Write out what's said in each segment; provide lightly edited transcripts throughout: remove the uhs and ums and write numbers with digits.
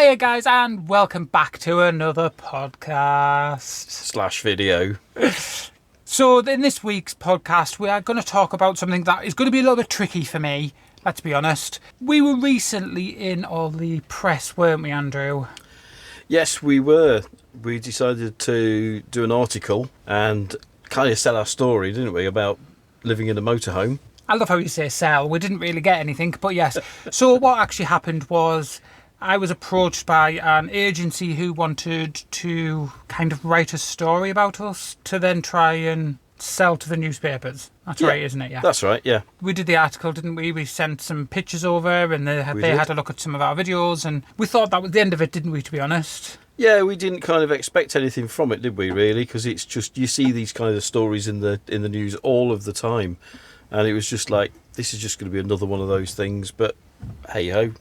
Hiya guys, and welcome back to another podcast / video. So in this week's podcast we are going to talk about something that is going to be a little bit tricky for me, let's be honest. We were recently in all the press, weren't we, Andrew? Yes, we were. We decided to do an article and kind of sell our story, didn't we, about living in a motorhome. I love how you say sell. We didn't really get anything, but yes. So what actually happened was I was approached by an agency who wanted to kind of write a story about us to then try and sell to the newspapers. That's right, isn't it? Yeah. That's right, yeah. We did the article, didn't we? We sent some pictures over and they had a look at some of our videos, and we thought that was the end of it, didn't we, to be honest? Yeah, we didn't kind of expect anything from it, did we, really? Because it's just, you see these kind of stories in the news all of the time. And it was just like, this is just going to be another one of those things. But hey-ho,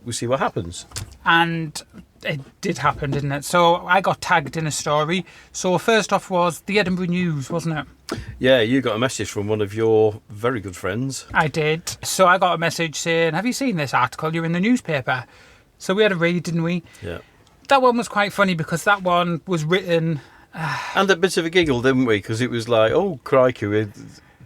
we'll see what happens. And it did happen, didn't it? So I got tagged in a story. So first off was the Edinburgh News, wasn't it? Yeah, you got a message from one of your very good friends. I did. So I got a message saying, have you seen this article? You're in the newspaper. So we had a read, didn't we? Yeah. That one was quite funny because that one was written... And a bit of a giggle, didn't we? Because it was like, oh, crikey,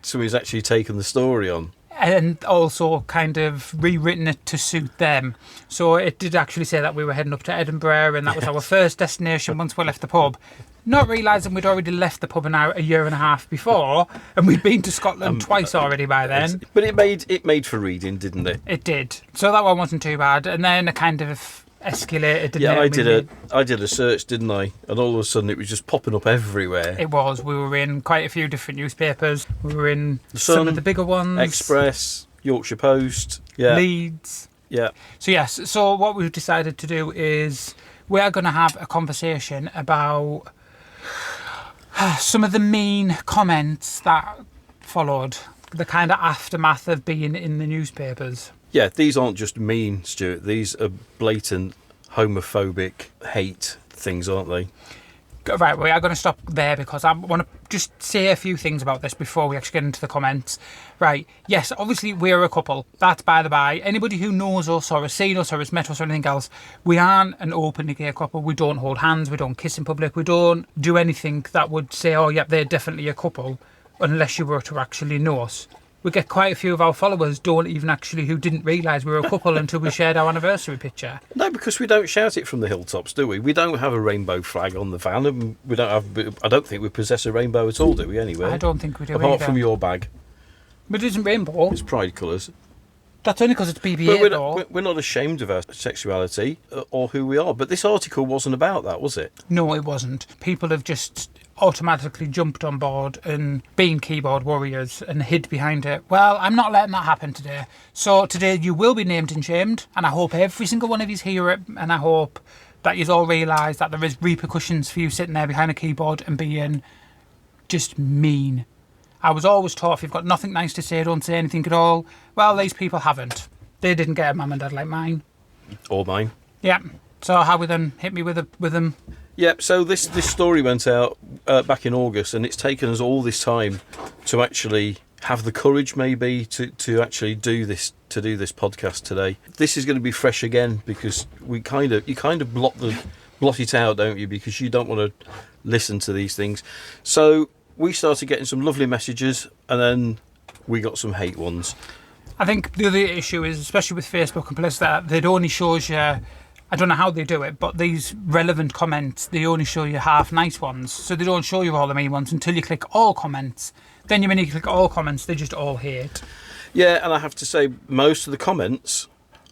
somebody's actually taken the story on. And also kind of rewritten it to suit them. So it did actually say that we were heading up to Edinburgh and that was our first destination once we left the pub. Not realising we'd already left the pub a year and a half before, and we'd been to Scotland twice already by then. But it made for reading, didn't it? It did. So that one wasn't too bad. And then it kind of escalated, didn't it? Yeah, I did a search, didn't I? And all of a sudden it was just popping up everywhere. It was. We were in quite a few different newspapers. We were in The Sun, some of the bigger ones. Express, Yorkshire Post, Leeds. Yeah. So yes, so what we've decided to do is we are going to have a conversation about some of the mean comments that followed, the kind of aftermath of being in the newspapers. Yeah, these aren't just mean, Stuart. These are blatant homophobic hate things, aren't they? Right, we are going to stop there because I want to just say a few things about this before we actually get into the comments. Right, yes, obviously we're a couple. That's by the by. Anybody who knows us or has seen us or has met us or anything else, we aren't an openly gay couple. We don't hold hands, we don't kiss in public, we don't do anything that would say, oh, yep, they're definitely a couple, unless you were to actually know us. We get quite a few of our followers who didn't realise we were a couple until we shared our anniversary picture. No, because we don't shout it from the hilltops, do we? We don't have a rainbow flag on the van, and I don't think we possess a rainbow at all, do we, anyway? I don't think we do Apart either. from your bag. But it isn't rainbow. It's pride colours. That's only because it's BB-8 though. We're not ashamed of our sexuality or who we are, but this article wasn't about that, was it? No, it wasn't. People have just automatically jumped on board and been keyboard warriors and hid behind it. Well, I'm not letting that happen today. So today you will be named and shamed, and I hope every single one of you hear it, and I hope that you all realise that there is repercussions for you sitting there behind a keyboard and being just mean. I was always taught if you've got nothing nice to say, don't say anything at all. Well, these people haven't. They didn't get a mum and dad like mine. Or mine. Yeah. So how we then hit me with them. Yep, so this story went out back in August, and it's taken us all this time to actually have the courage maybe to actually do this podcast today. This is going to be fresh again because you kind of blot it out, don't you, because you don't want to listen to these things. So we started getting some lovely messages, and then we got some hate ones. I think the other issue is, especially with Facebook and places like that, it only shows you, I don't know how they do it, but these relevant comments, they only show you half nice ones. So they don't show you all the mean ones until you click all comments. Then when you click all comments, they just all hate. Yeah, and I have to say, most of the comments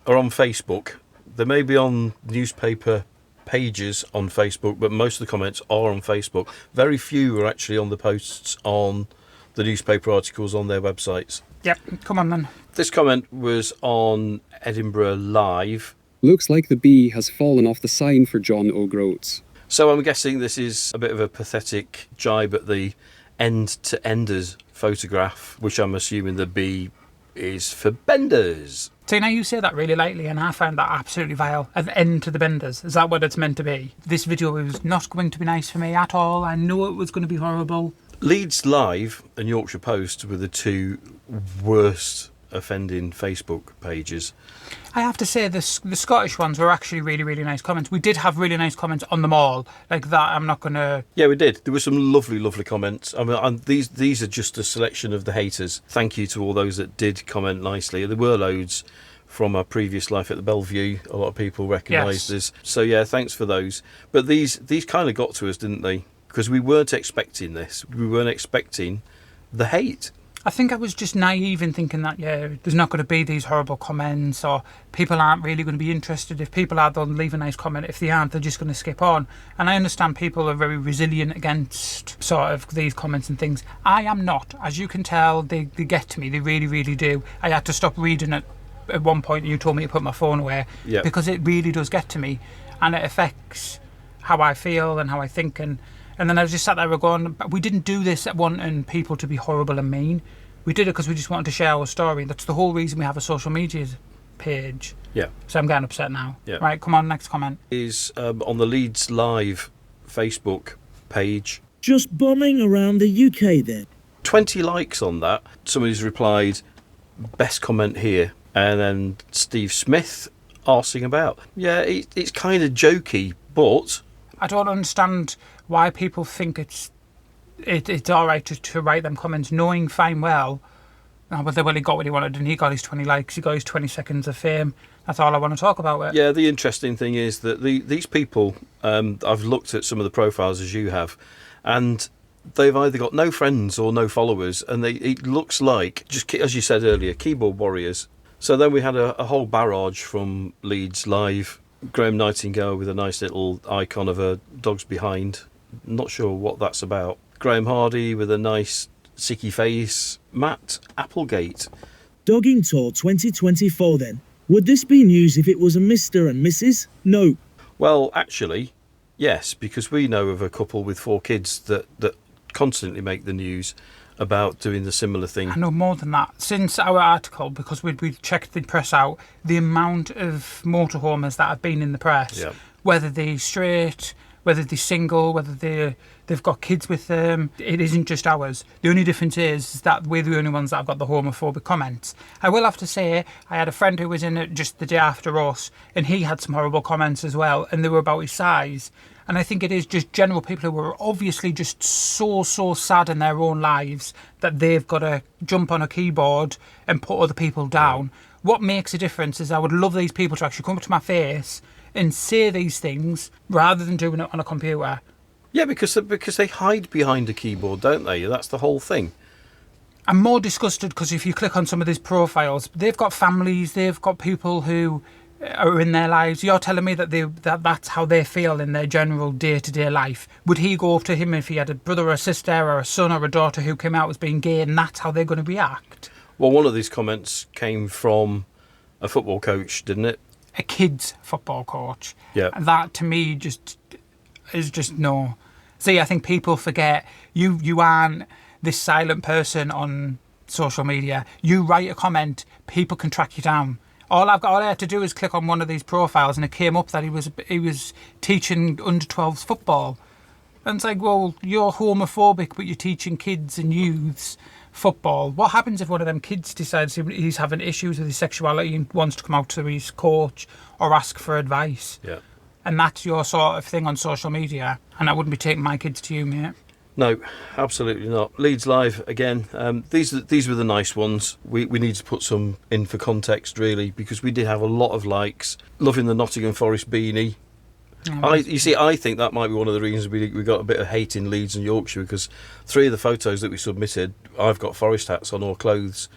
are on Facebook. They may be on newspaper pages on Facebook, but most of the comments are on Facebook. Very few are actually on the posts on the newspaper articles on their websites. Yep, come on then. This comment was on Edinburgh Live. Looks like the bee has fallen off the sign for John O'Groats. So I'm guessing this is a bit of a pathetic jibe at the end-to-enders photograph, which I'm assuming the B is for benders. So now you say that really lightly, and I find that absolutely vile. An end to the benders. Is that what it's meant to be? This video was not going to be nice for me at all. I know it was going to be horrible. Leeds Live and Yorkshire Post were the two worst offending Facebook pages. I have to say the Scottish ones were actually really, really nice comments. We did have really nice comments on them all. Like that, I'm not going to... Yeah, we did. There were some lovely, lovely comments. I mean, these are just a selection of the haters. Thank you to all those that did comment nicely. There were loads from our previous life at the Bellevue. A lot of people recognised us. So, yeah, thanks for those. But these kind of got to us, didn't they? Because we weren't expecting this. We weren't expecting the hate. I think I was just naive in thinking that, yeah, there's not going to be these horrible comments, or people aren't really going to be interested. If people are, they'll leave a nice comment. If they aren't, they're just going to skip on. And I understand people are very resilient against sort of these comments and things. I am not. As you can tell, they get to me. They really, really do. I had to stop reading it at one point. You told me to put my phone away because it really does get to me. And it affects how I feel and how I think. And then I just sat there going, we didn't do this wanting people to be horrible and mean. We did it because we just wanted to share our story. That's the whole reason we have a social media page. Yeah. So I'm getting upset now. Yeah. Right, come on, next comment. Is on the Leeds Live Facebook page. Just bombing around the UK then. 20 likes on that. Somebody's replied, best comment here. And then Steve Smith arsing about. Yeah, it's kind of jokey, but... I don't understand why people think it's all right to write them comments, knowing fine well, well, he got what he wanted and he got his 20 likes, he got his 20 seconds of fame. That's all I want to talk about it. Yeah, the interesting thing is that these people, I've looked at some of the profiles as you have, and they've either got no friends or no followers, and it looks like, just as you said earlier, keyboard warriors. So then we had a whole barrage from Leeds Live. Graham Nightingale with a nice little icon of a dog's behind. Not sure what that's about. Graham Hardy with a nice sicky face. Matt Applegate. Dogging Tour 2024 then. Would this be news if it was a Mr. and Mrs.? No. Well, actually, yes, because we know of a couple with 4 kids that constantly make the news about doing the similar thing. I know more than that. Since our article, because we checked the press out, the amount of motorhomers that have been in the press, whether they're straight, whether they're single, whether they've got kids with them, it isn't just ours. The only difference is that we're the only ones that have got the homophobic comments. I will have to say, I had a friend who was in it just the day after us, and he had some horrible comments as well, and they were about his size. And I think it is just general people who are obviously just so sad in their own lives that they've got to jump on a keyboard and put other people down. What makes a difference is I would love these people to actually come up to my face and say these things rather than doing it on a computer. Yeah, because they hide behind a keyboard, don't they? That's the whole thing. I'm more disgusted because if you click on some of these profiles, they've got families, they've got people who are in their lives. You're telling me that that's how they feel in their general day-to-day life. Would he go up to him if he had a brother or a sister or a son or a daughter who came out as being gay, and that's how they're going to react? Well, one of these comments came from a football coach, didn't it? A kid's football coach. Yeah. That to me is just no. See, I think people forget you aren't this silent person on social media. You write a comment, people can track you down. All I had to do is click on one of these profiles and it came up that he was teaching under 12s football. And it's like, well, you're homophobic, but you're teaching kids and youths football. What happens if one of them kids decides he's having issues with his sexuality and wants to come out to his coach or ask for advice? Yeah. And that's your sort of thing on social media. And I wouldn't be taking my kids to you, mate. No, absolutely not. Leeds Live, again, these were the nice ones. We need to put some in for context, really, because we did have a lot of likes. Loving the Nottingham Forest beanie. I think that might be one of the reasons we got a bit of hate in Leeds and Yorkshire, because 3 of the photos that we submitted, I've got Forest hats on or clothes.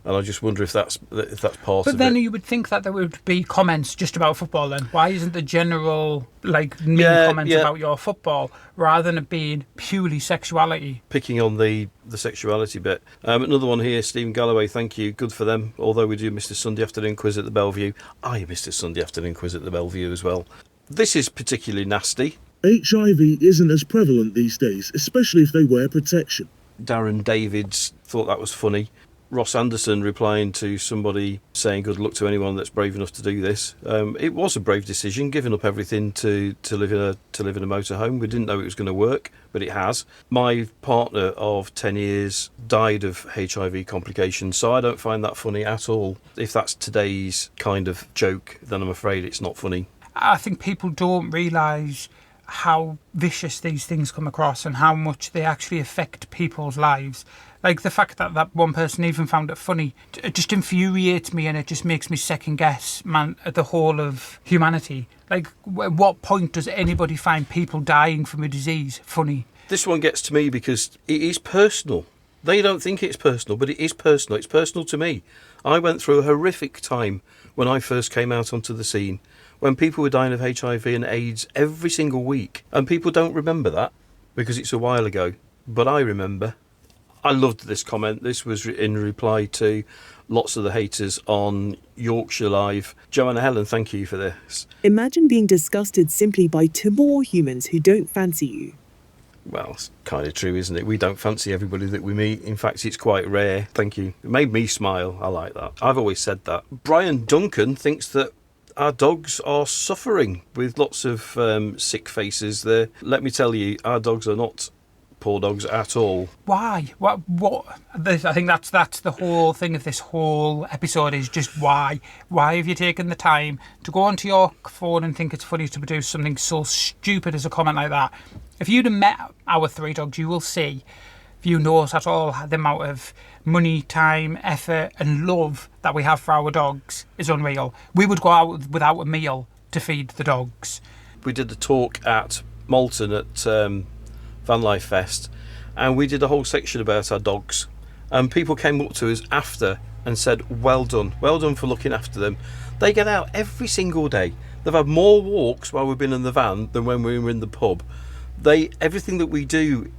And I just wonder if that's part of it. But then you would think that there would be comments just about football then. Why isn't the general, mean comments about your football rather than it being purely sexuality? Picking on the sexuality bit. Another one here, Stephen Galloway, thank you. Good for them. Although we do miss the Sunday afternoon quiz at the Bellevue. I missed a Sunday afternoon quiz at the Bellevue as well. This is particularly nasty. HIV isn't as prevalent these days, especially if they wear protection. Darren Davids thought that was funny. Ross Anderson replying to somebody saying good luck to anyone that's brave enough to do this. It was a brave decision, giving up everything to live in a motorhome. We didn't know it was going to work, but it has. My partner of 10 years died of HIV complications, so I don't find that funny at all. If that's today's kind of joke, then I'm afraid it's not funny. I think people don't realise how vicious these things come across and how much they actually affect people's lives. Like the fact that that one person even found it funny, it just infuriates me, and it just makes me second guess, the whole of humanity. Like, at what point does anybody find people dying from a disease funny? This one gets to me because it is personal. They don't think it's personal, but it is personal. It's personal to me. I went through a horrific time when I first came out onto the scene, when people were dying of HIV and AIDS every single week. And people don't remember that because it's a while ago. But I remember. I loved this comment. This was in reply to lots of the haters on Yorkshire Live. Joanna Helen, thank you for this. Imagine being disgusted simply by two more humans who don't fancy you. Well, it's kind of true, isn't it? We don't fancy everybody that we meet. In fact, it's quite rare. Thank you. It made me smile. I like that. I've always said that. Brian Duncan thinks that our dogs are suffering with lots of sick faces there. Let me tell you, our dogs are not poor dogs at all. Why? What? I think that's the whole thing of this whole episode, is just why. Why have you taken the time to go onto your phone and think it's funny to produce something so stupid as a comment like that? If you'd have met our three dogs, you will see, if you know us at all, the amount of money, time, effort and love that we have for our dogs is unreal. We would go out without a meal to feed the dogs. We did a talk at Malton at Vanlife Fest, and we did a whole section about our dogs, and people came up to us after and said, well done for looking after them. They get out every single day. They've had more walks while we've been in the van than when we were in the pub. Everything that we do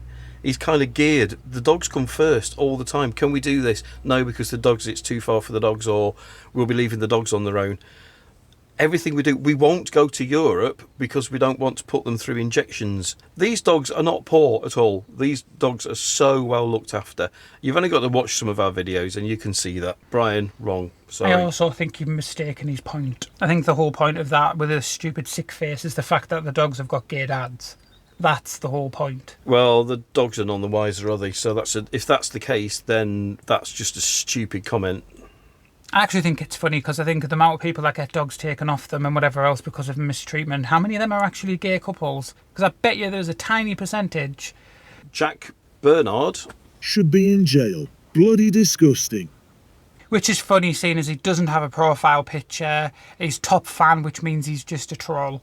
is kind of geared. The dogs come first all the time. Can we do this? No, because it's too far for the dogs, or we'll be leaving the dogs on their own. Everything we do, we won't go to Europe because we don't want to put them through injections. These dogs are not poor at all. These dogs are so well looked after. You've only got to watch some of our videos and you can see that. Brian, wrong. Sorry. I also think you've mistaken his point. I think the whole point of that with a stupid sick face is the fact that the dogs have got gay dads. That's the whole point. Well, the dogs are none the wiser, are they? So if that's the case, then that's just a stupid comment. I actually think it's funny because I think the amount of people that get dogs taken off them and whatever else because of mistreatment, how many of them are actually gay couples? Because I bet you there's a tiny percentage. Jack Bernard Should be in jail. Bloody disgusting. Which is funny, seeing as he doesn't have a profile picture. He's top fan, which means he's just a troll.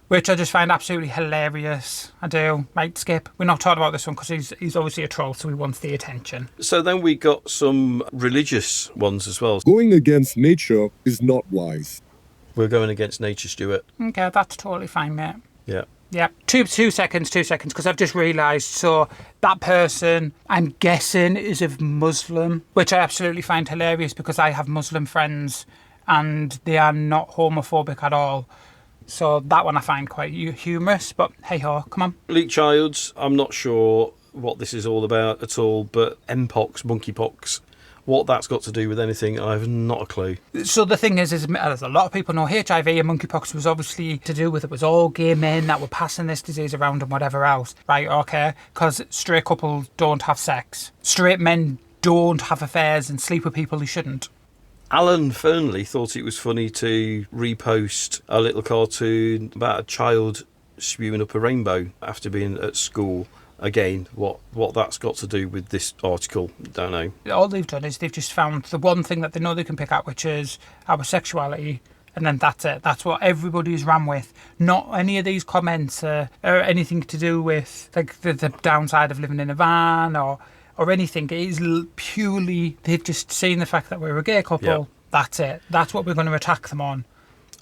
Which I just find absolutely hilarious. I do. Right, skip. We're not talking about this one because he's obviously a troll, so he wants the attention. So then we got some religious ones as well. Going against nature is not wise. We're going against nature, Stuart. Okay, that's totally fine, mate. Yeah. Yeah, two seconds, because I've just realised. So that person, I'm guessing, is of Muslim, which I absolutely find hilarious because I have Muslim friends and they are not homophobic at all. So that one I find quite humorous, but hey-ho, come on. Luke Childs, I'm not sure what this is all about at all, but Mpox, monkeypox, what that's got to do with anything, I have not a clue. So the thing is as a lot of people know, HIV and monkeypox was obviously to do with, it was all gay men that were passing this disease around and whatever else. Right, okay, because straight couples don't have sex. Straight men don't have affairs and sleep with people who shouldn't. Alan Fernley thought it was funny to repost a little cartoon about a child spewing up a rainbow after being at school. Again, what that's got to do with this article, don't know. All they've done is they've just found the one thing that they know they can pick out, which is our sexuality, and then that's it. That's what everybody's ran with. Not any of these comments are anything to do with like the downside of living in a van or anything. It is purely, they've just seen the fact that we're a gay couple. Yeah. That's it. That's what we're going to attack them on.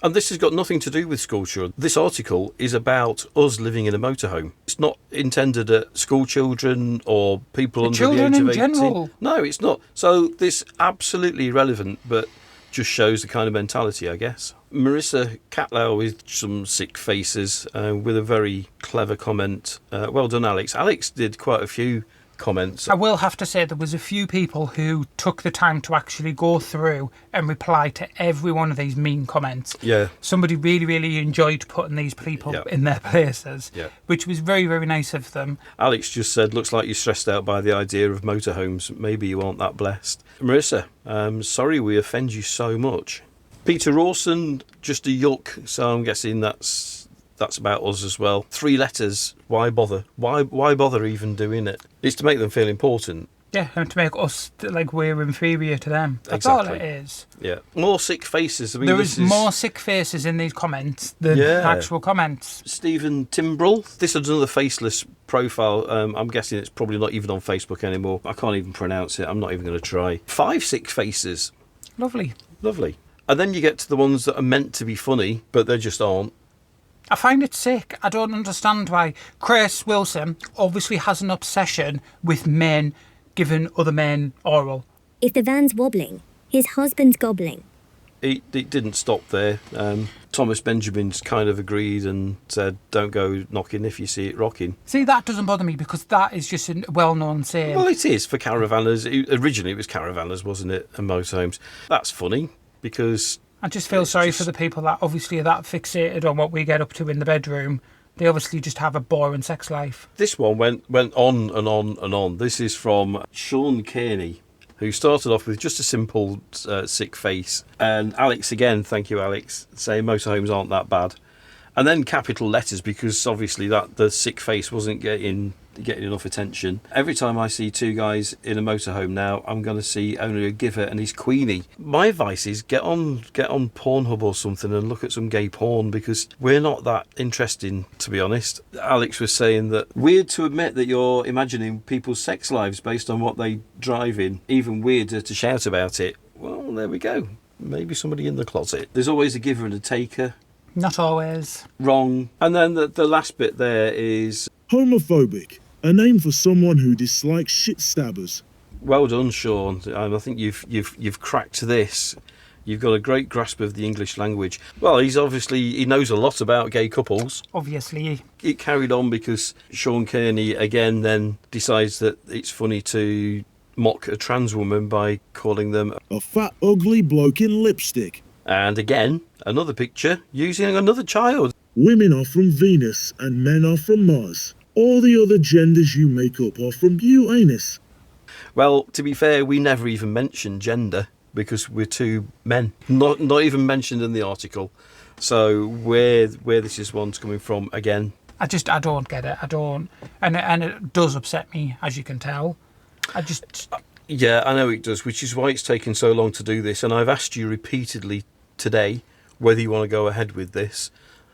And this has got nothing to do with school children. This article is about us living in a motorhome. It's not intended at school children or people under the age of 18. General. No, it's not. So this absolutely irrelevant, but just shows the kind of mentality, I guess. Marissa Catlow with some sick faces, with a very clever comment. Well done, Alex. Alex did quite a few comments. I will have to say there was a few people who took the time to actually go through and reply to every one of these mean comments. Yeah. Somebody really, really enjoyed putting these people Yeah. in their places, Yeah. which was very, very nice of them. Alex just said, looks like you're stressed out by the idea of motorhomes. Maybe you aren't that blessed. Marissa, sorry we offend you so much. Peter Rawson, just a yuck. So I'm guessing that's about us as well. 3 letters. Why bother? Why bother even doing it? It's to make them feel important. Yeah, and to make us like we're inferior to them. That's Exactly. all it is. Yeah. More sick faces. I mean, There is more sick faces in these comments than actual comments. Stephen Timbrell. This is another faceless profile. I'm guessing it's probably not even on Facebook anymore. I can't even pronounce it. I'm not even going to try. 5 sick faces. Lovely. Lovely. And then you get to the ones that are meant to be funny, but they just aren't. I find it sick. I don't understand why. Chris Wilson obviously has an obsession with men giving other men oral. If the van's wobbling, his husband's gobbling. It didn't stop there. Thomas Benjamin's kind of agreed and said, don't go knocking if you see it rocking. See, that doesn't bother me because that is just a well-known saying. Well, it is for caravanners. Originally, it was caravanners, wasn't it, and motorhomes. That's funny because... I just feel sorry for the people that obviously are that fixated on what we get up to in the bedroom. They obviously just have a boring sex life. This one went on and on and on. This is from Sean Kearney, who started off with just a simple sick face. And Alex again, thank you, Alex, saying motorhomes aren't that bad. And then capital letters because obviously that the sick face wasn't getting enough attention. Every time I see 2 guys in a motorhome now, I'm going to see only a giver and his Queenie. My advice is get on Pornhub or something and look at some gay porn because we're not that interesting, to be honest. Alex was saying that weird to admit that you're imagining people's sex lives based on what they drive in. Even weirder to shout about it. Well, there we go. Maybe somebody in the closet. There's always a giver and a taker. Not always. Wrong. And then the last bit there is... Homophobic. A name for someone who dislikes shit stabbers. Well done, Sean. I think you've cracked this. You've got a great grasp of the English language. Well, he knows a lot about gay couples. Obviously. It carried on because Sean Kearney again then decides that it's funny to mock a trans woman by calling them A fat, ugly bloke in lipstick. and again another picture using another child. Women are from Venus and men are from Mars. All the other genders you make up are from Uranus. Well, to be fair, we never even mentioned gender because we're 2 men, not even mentioned in the article. So where this one's coming from again? I don't get it. I don't, and it does upset me, as you can tell. Yeah, I know it does, which is why it's taken so long to do this. And I've asked you repeatedly today whether you want to go ahead with this.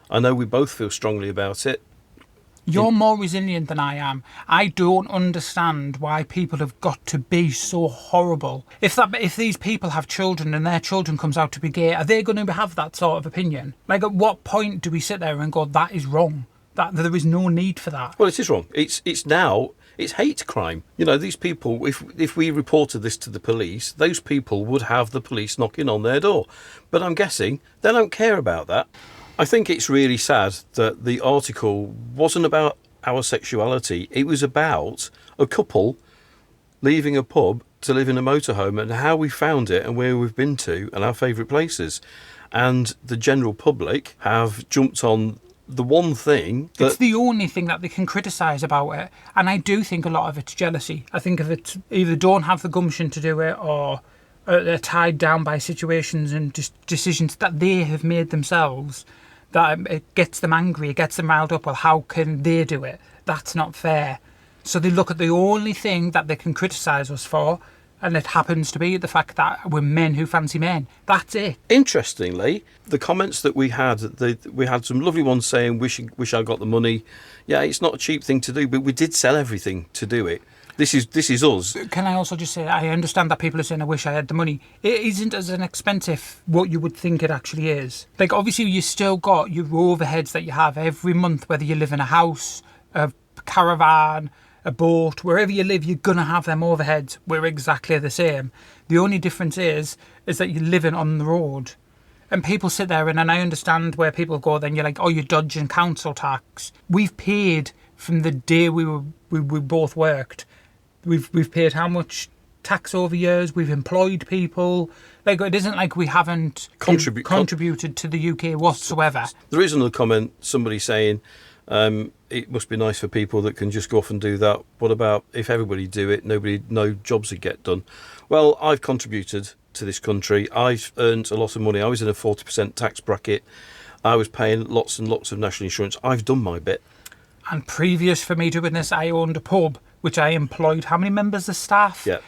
I know we both feel strongly about it. You're more resilient than I am. I don't understand why people have got to be so horrible. If these people have children and their children comes out to be gay, are they going to have that sort of opinion? Like, at what point do we sit there and go, that is wrong? That there is no need for that? Well, it is wrong. It's hate crime. You know, these people, if we reported this to the police, those people would have the police knocking on their door. But I'm guessing they don't care about that. I think it's really sad that the article wasn't about our sexuality. It was about a couple leaving a pub to live in a motorhome and how we found it and where we've been to and our favourite places. And the general public have jumped on the one thing that... It's the only thing that they can criticise about it. And I do think a lot of it's jealousy. I think if it's either don't have the gumption to do it or they're tied down by situations and just decisions that they have made themselves, that it gets them angry, it gets them riled up. Well, how can they do it? That's not fair. So they look at the only thing that they can criticise us for, and it happens to be the fact that we're men who fancy men. That's it. Interestingly, the comments that we had some lovely ones saying, wish I got the money. Yeah, it's not a cheap thing to do, but we did sell everything to do it. This is us. Can I also just say, I understand that people are saying, I wish I had the money. It isn't as expensive what you would think it actually is. Like, obviously, you still got your overheads that you have every month, whether you live in a house, a caravan, a boat, wherever you live, you're going to have them overheads. We're exactly the same. The only difference is that you're living on the road. And people sit there, and I understand where people go, then you're like, oh, you're dodging council tax. We've paid from the day we both worked We've paid how much tax over years. We've employed people. Like, it isn't like we haven't contributed to the UK whatsoever. There is another comment, somebody saying it must be nice for people that can just go off and do that. What about if everybody do it, no jobs would get done? Well, I've contributed to this country. I've earned a lot of money. I was in a 40% tax bracket. I was paying lots and lots of national insurance. I've done my bit. And previous for me doing this, I owned a pub, which I employed how many members of staff? Yeah.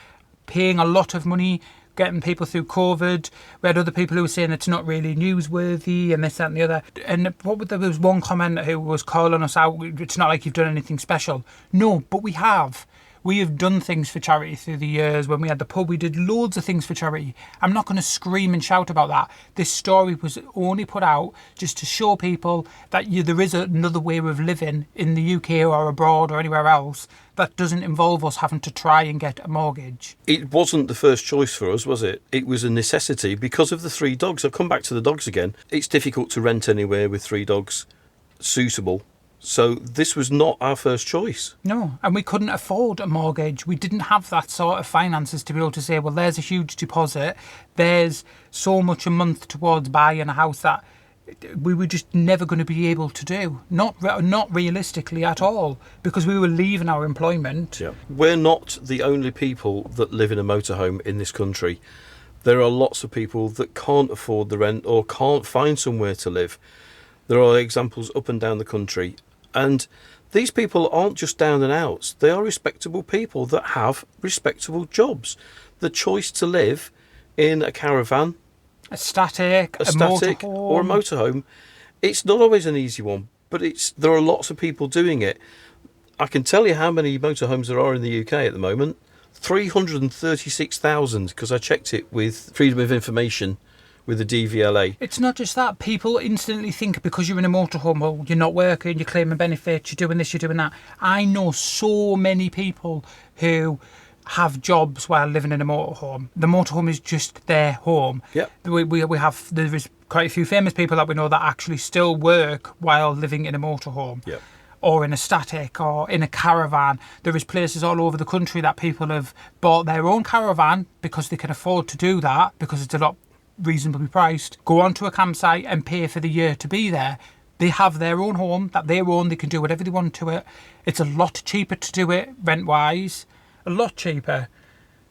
Paying a lot of money, getting people through COVID. We had other people who were saying it's not really newsworthy and this, that and the other. And there was one commenter who was calling us out, it's not like you've done anything special. No, but we have. We have done things for charity through the years. When we had the pub, we did loads of things for charity. I'm not going to scream and shout about that. This story was only put out just to show people that there is another way of living in the UK or abroad or anywhere else that doesn't involve us having to try and get a mortgage. It wasn't the first choice for us, was it? It was a necessity because of the 3 dogs. I've come back to the dogs again. It's difficult to rent anywhere with 3 dogs suitable. So this was not our first choice. No, and we couldn't afford a mortgage. We didn't have that sort of finances to be able to say, well, there's a huge deposit, there's so much a month towards buying a house that we were just never going to be able to do. Not realistically at all, because we were leaving our employment. Yeah. We're not the only people that live in a motorhome in this country. There are lots of people that can't afford the rent or can't find somewhere to live. There are examples up and down the country. And these people aren't just down and outs. They are respectable people that have respectable jobs. The choice to live in a caravan, a static motorhome, or a motorhome, it's not always an easy one, but there are lots of people doing it. I can tell you how many motorhomes there are in the UK at the moment. 336,000, because I checked it with Freedom of Information with the DVLA. It's not just that. People instantly think because you're in a motorhome, well, you're not working, you're claiming benefits, you're doing this, you're doing that. I know so many people who have jobs while living in a motorhome. The motorhome is just their home. Yep. There is quite a few famous people that we know that actually still work while living in a motorhome. Yep. Or in a static or in a caravan. There is places all over the country that people have bought their own caravan because they can afford to do that, because it's a lot reasonably priced, go onto a campsite and pay for the year to be there. They have their own home that they own, they can do whatever they want to it. It's a lot cheaper to do it rent-wise, a lot cheaper.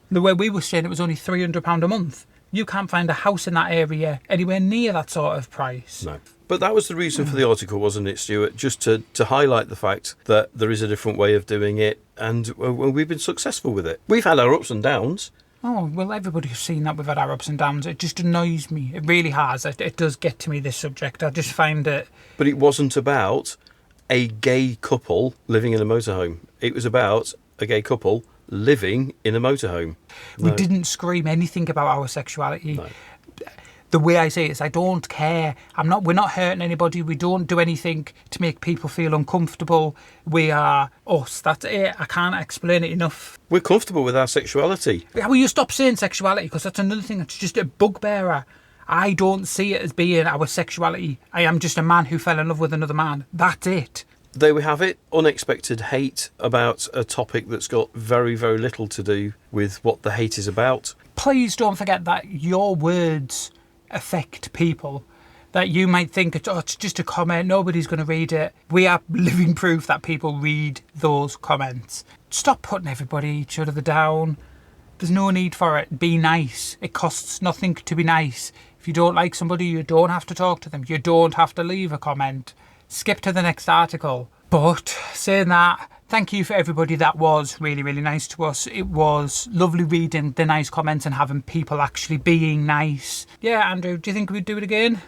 The way we were staying, it was only £300 a month. You can't find a house in that area anywhere near that sort of price. No. But that was the reason for the article, wasn't it, Stuart? Just to highlight the fact that there is a different way of doing it, and we've been successful with it. We've had our ups and downs. Oh, well, everybody's seen that we've had our ups and downs. It just annoys me. It really has. It does get to me, this subject. I just find it... But it wasn't about a gay couple living in a motorhome. It was about a gay couple living in a motorhome. We didn't scream anything about our sexuality. No. The way I say it is, I don't care. We're not hurting anybody. We don't do anything to make people feel uncomfortable. We are us. That's it. I can't explain it enough. We're comfortable with our sexuality. Will you stop saying sexuality? Because that's another thing that's just a bugbearer. I don't see it as being our sexuality. I am just a man who fell in love with another man. That's it. There we have it. Unexpected hate about a topic that's got very, very little to do with what the hate is about. Please don't forget that your words affect people. That you might think it's just a comment, nobody's going to read it. We are living proof that people read those comments. Stop putting each other down. There's no need for it. Be nice. It costs nothing to be nice. If you don't like somebody, you don't have to talk to them. You don't have to leave a comment. Skip to the next article. But saying that, thank you for everybody that was really, really nice to us. It was lovely reading the nice comments and having people actually being nice. Yeah, Andrew, do you think we'd do it again?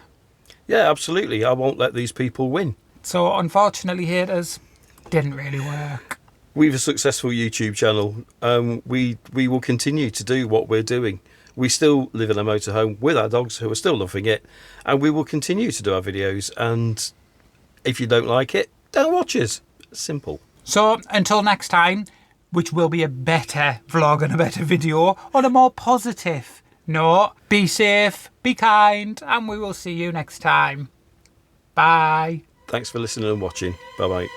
Yeah, absolutely. I won't let these people win. So, unfortunately, haters, didn't really work. We've a successful YouTube channel. We will continue to do what we're doing. We still live in a motorhome with our dogs who are still loving it. And we will continue to do our videos. And if you don't like it, don't watch us. Simple. So, until next time, which will be a better vlog and a better video on a more positive note, be safe, be kind, and we will see you next time. Bye. Thanks for listening and watching. Bye-bye.